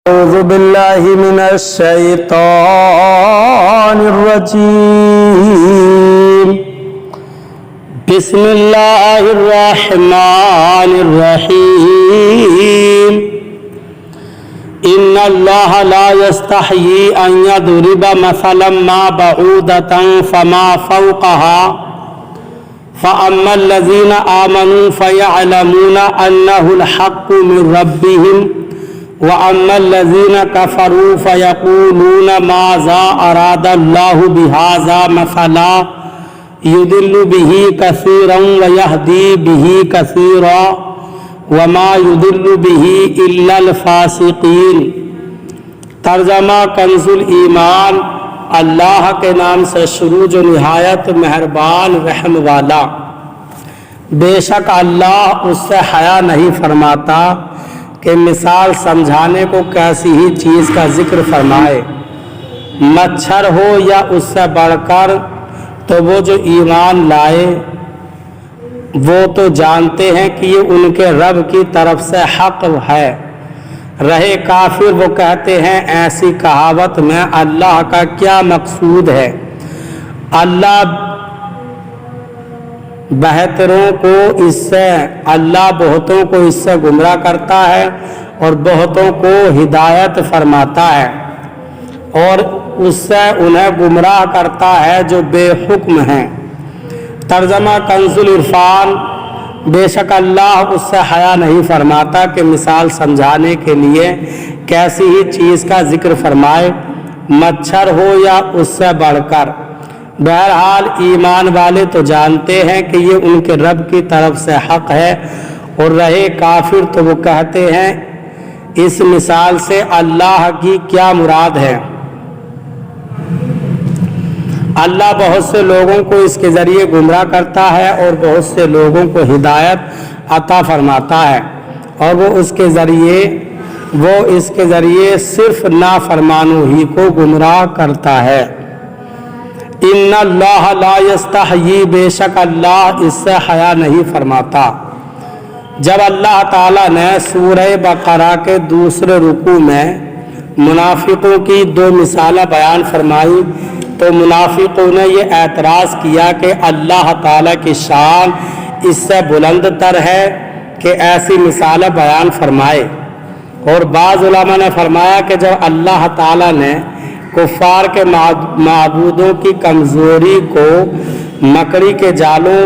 أعوذ بالله من الشيطان الرجيم. بسم الله الرحمن الرحيم. إن الله لا يستحيي أن يضرب مثلا ما بعوضة فما فوقها فأما الذين آمنوا فيعلمون أنه الحق من ربهم وَأَمَّا الَّذِينَ كَفَرُوا فَيَقُولُونَ مَاذَا أَرَادَ اللَّهُ بِهَذَا مَثَلًا يُضِلُّ بِهِ كَثِيرًا وَيَهْدِي بِهِ كَثِيرًا وَمَا يُضِلُّ بِهِ إِلَّا الْفَاسِقِينَ. ترجمہ کنز الایمان. اللہ کے نام سے شروع جو نہایت مہربان رحم والا. بے شک اللہ اس سے حیا نہیں فرماتا کہ مثال سمجھانے کو کیسی ہی چیز کا ذکر فرمائے، مچھر ہو یا اس سے بڑھ کر. تو وہ جو ایمان لائے وہ تو جانتے ہیں کہ یہ ان کے رب کی طرف سے حق ہے. رہے کافر وہ کہتے ہیں ایسی کہاوت میں اللہ کا کیا مقصود ہے. اللہ بہتروں کو اس سے بہتوں کو اس سے گمراہ کرتا ہے اور بہتوں کو ہدایت فرماتا ہے اور اس سے انہیں گمراہ کرتا ہے جو بے حکم ہیں. ترجمہ کنز العرفان. بے شک اللہ اس سے حیا نہیں فرماتا کہ مثال سمجھانے کے لیے کیسی ہی چیز کا ذکر فرمائے، مچھر ہو یا اس سے بڑھ کر. بہرحال ایمان والے تو جانتے ہیں کہ یہ ان کے رب کی طرف سے حق ہے. اور رہے کافر تو وہ کہتے ہیں اس مثال سے اللہ کی کیا مراد ہے. اللہ بہت سے لوگوں کو اس کے ذریعے گمراہ کرتا ہے اور بہت سے لوگوں کو ہدایت عطا فرماتا ہے، اور وہ اس کے ذریعے صرف نافرمانوں ہی کو گمراہ کرتا ہے. ان اللہ لا یستحیی. بے شک اللہ اس سے حیا نہیں فرماتا. جب اللہ تعالیٰ نے سورہ بقرہ کے دوسرے رکوع میں منافقوں کی دو مثالیں بیان فرمائی تو منافقوں نے یہ اعتراض کیا کہ اللہ تعالیٰ کی شان اس سے بلند تر ہے کہ ایسی مثالیں بیان فرمائے. اور بعض علماء نے فرمایا کہ جب اللہ تعالیٰ نے کفار کے معبودوں کی کمزوری کو مکڑی کے جالوں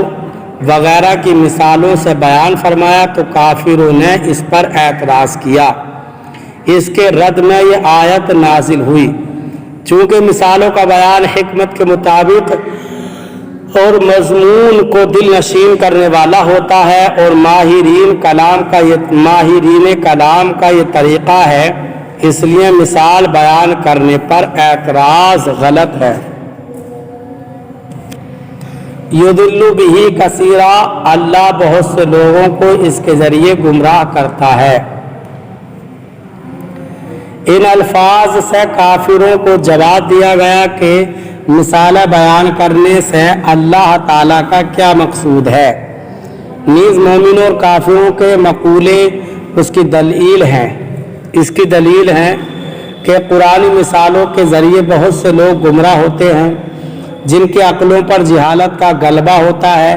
وغیرہ کی مثالوں سے بیان فرمایا تو کافروں نے اس پر اعتراض کیا. اس کے رد میں یہ آیت نازل ہوئی. چونکہ مثالوں کا بیان حکمت کے مطابق اور مضمون کو دل نشین کرنے والا ہوتا ہے اور ماہرین کلام کا یہ طریقہ ہے، اس لیے مثال بیان کرنے پر اعتراض غلط ہے. یضل بہ کثیرا. اللہ بہت سے لوگوں کو اس کے ذریعے گمراہ کرتا ہے. ان الفاظ سے کافروں کو جواب دیا گیا کہ مثالیں بیان کرنے سے اللہ تعالیٰ کا کیا مقصود ہے. نیز مومنوں اور کافروں کے مقولے اس کی دلیل ہے کہ قرآنی مثالوں کے ذریعے بہت سے لوگ گمراہ ہوتے ہیں جن کی عقلوں پر جہالت کا غلبہ ہوتا ہے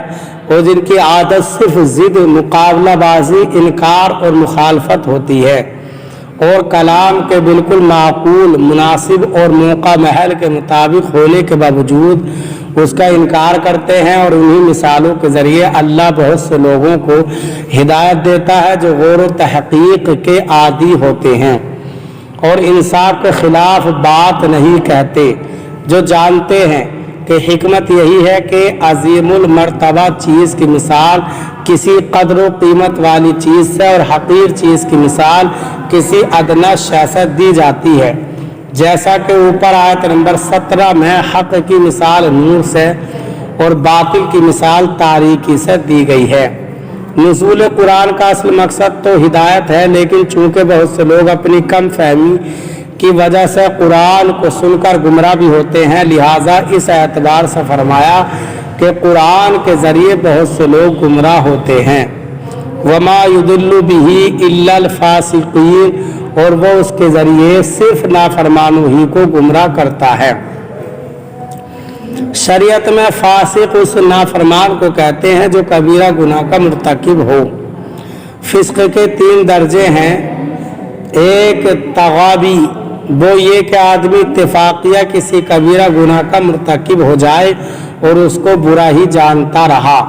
اور جن کی عادت صرف ضد، مقابلہ بازی، انکار اور مخالفت ہوتی ہے اور کلام کے بالکل معقول، مناسب اور موقع محل کے مطابق ہونے کے باوجود اس کا انکار کرتے ہیں. اور انہی مثالوں کے ذریعے اللہ بہت سے لوگوں کو ہدایت دیتا ہے جو غور و تحقیق کے عادی ہوتے ہیں اور انصاف کے خلاف بات نہیں کہتے، جو جانتے ہیں کہ حکمت یہی ہے کہ عظیم المرتبہ چیز کی مثال کسی قدر و قیمت والی چیز سے اور حقیر چیز کی مثال کسی ادنی شے سے دی جاتی ہے. جیسا کہ اوپر آیت نمبر 17 میں حق کی مثال نور سے اور باطل کی مثال تاریکی سے دی گئی ہے. نزول قرآن کا اصل مقصد تو ہدایت ہے، لیکن چونکہ بہت سے لوگ اپنی کم فہمی کی وجہ سے قرآن کو سن کر گمراہ بھی ہوتے ہیں، لہٰذا اس اعتبار سے فرمایا کہ قرآن کے ذریعے بہت سے لوگ گمراہ ہوتے ہیں. وما يضل به الا الفاسقین. اور وہ اس کے ذریعے صرف نافرمانوں ہی کو گمراہ کرتا ہے۔ شریعت میں فاسق اس نافرمان کو کہتے ہیں جو کبیرہ گناہ کا مرتکب ہو۔ فسق کے 3 درجے ہیں۔ ایک تغابی، وہ یہ کہ آدمی اتفاقیہ کسی کبیرہ گناہ کا مرتکب ہو جائے اور اس کو برا ہی جانتا رہا۔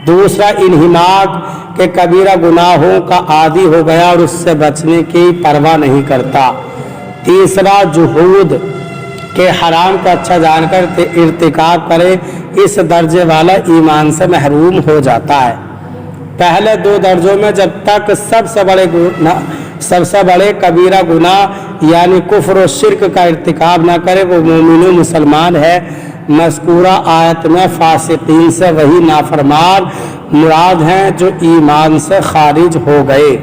دوسرا انہماک، کہ کبیرہ گناہوں کا عادی ہو گیا اور اس سے بچنے کی پرواہ نہیں کرتا۔ تیسرا جحود، کہ حرام کو اچھا جان کر ارتکاب کرے، اس درجے والا ایمان سے محروم ہو جاتا ہے۔ پہلے 2 درجوں میں جب تک سب سے بڑے کبیرہ گناہ یعنی کفر و شرک کا ارتکاب نہ کرے وہ مومن و مسلمان ہے۔ مذکورہ آیت میں فاسقین سے وہی نافرمان مراد ہیں جو ایمان سے خارج ہو گئے۔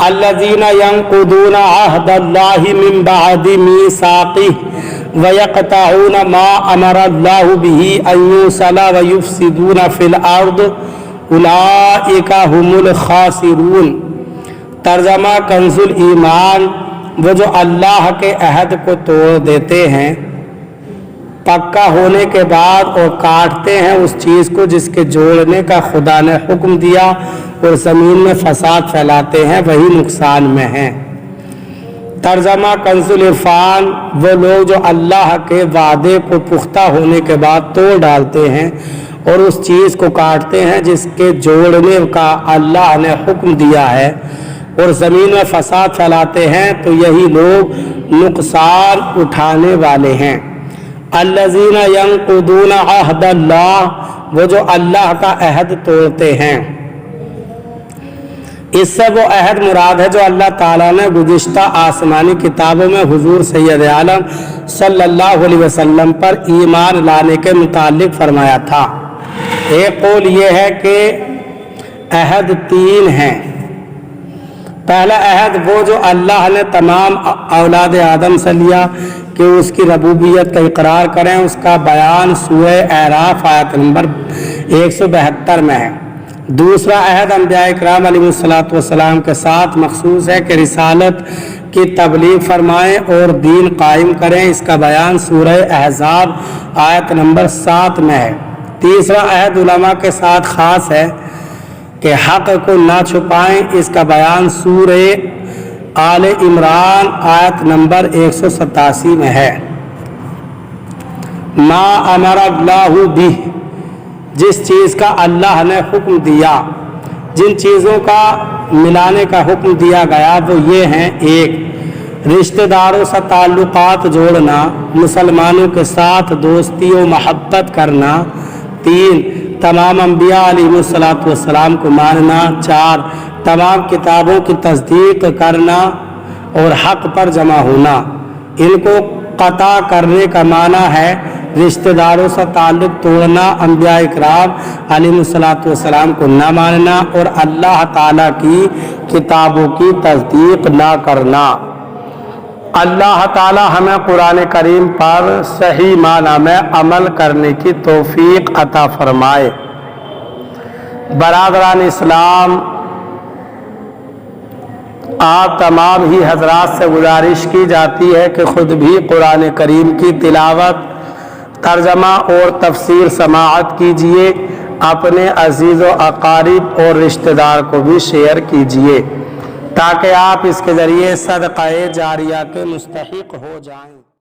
الذین ینقضون عہد اللہ من بعد میثاقہ ویقطعون ما امر اللہ بہ ان یوصل ویفسدون فی الارض اولئک هم الخاسرون۔ ترجمہ کنز الایمان، وہ جو اللہ کے عہد کو توڑ دیتے ہیں پکا ہونے کے بعد اور کاٹتے ہیں اس چیز کو جس کے جوڑنے کا خدا نے حکم دیا اور زمین میں فساد پھیلاتے ہیں، وہی نقصان میں ہیں۔ ترجمہ کنز العرفان، وہ لوگ جو اللہ کے وعدے کو پختہ ہونے کے بعد توڑ ڈالتے ہیں اور اس چیز کو کاٹتے ہیں جس کے جوڑنے کا اللہ نے حکم دیا ہے اور زمین میں فساد پھیلاتے ہیں، تو یہی لوگ نقصان اٹھانے والے ہیں۔ الذین ینقضون عہد اللہ، وہ جو اللہ کا عہد توڑتے ہیں۔ اس سے وہ عہد مراد ہے جو اللہ تعالیٰ نے گزشتہ آسمانی کتابوں میں حضور سید عالم صلی اللہ علیہ وسلم پر ایمان لانے کے متعلق فرمایا تھا۔ ایک قول یہ ہے کہ عہد 3 ہیں۔ پہلا عہد وہ جو اللہ نے تمام اولاد آدم سے لیا کہ اس کی ربوبیت کا اقرار کریں، اس کا بیان سورہ اعراف آیت نمبر 172 میں ہے۔ دوسرا عہد انبیاء اکرام علیہ السلام کے ساتھ مخصوص ہے کہ رسالت کی تبلیغ فرمائیں اور دین قائم کریں، اس کا بیان سورہ احزاب آیت نمبر 7 میں ہے۔ تیسرا عہد علماء کے ساتھ خاص ہے کہ حق کو نہ چھپائیں، اس کا بیان سورہ آل عمران آیت نمبر 187 میں ہے۔ ما امر اللہ بہ، جس چیز کا اللہ نے حکم دیا، جن چیزوں کا ملانے کا حکم دیا گیا وہ یہ ہیں: 1 رشتہ داروں سے تعلقات جوڑنا، مسلمانوں کے ساتھ دوستی و محبت کرنا۔ 3 تمام انبیاء علیہ السلام کو ماننا۔ 4 تمام کتابوں کی تصدیق کرنا اور حق پر جمع ہونا۔ ان کو قطع کرنے کا معنی ہے رشتہ داروں سے تعلق توڑنا، انبیاء اکرام علیہ السلام کو نہ ماننا اور اللہ تعالیٰ کی کتابوں کی تصدیق نہ کرنا۔ اللہ تعالی ہمیں قرآن کریم پر صحیح معنی میں عمل کرنے کی توفیق عطا فرمائے۔ برادران اسلام، آپ تمام ہی حضرات سے گزارش کی جاتی ہے کہ خود بھی قرآن کریم کی تلاوت، ترجمہ اور تفسیر سماعت کیجیے، اپنے عزیز و اقارب اور رشتہ دار کو بھی شیئر کیجیے تاکہ آپ اس کے ذریعے صدقہ جاریہ کے مستحق ہو جائیں۔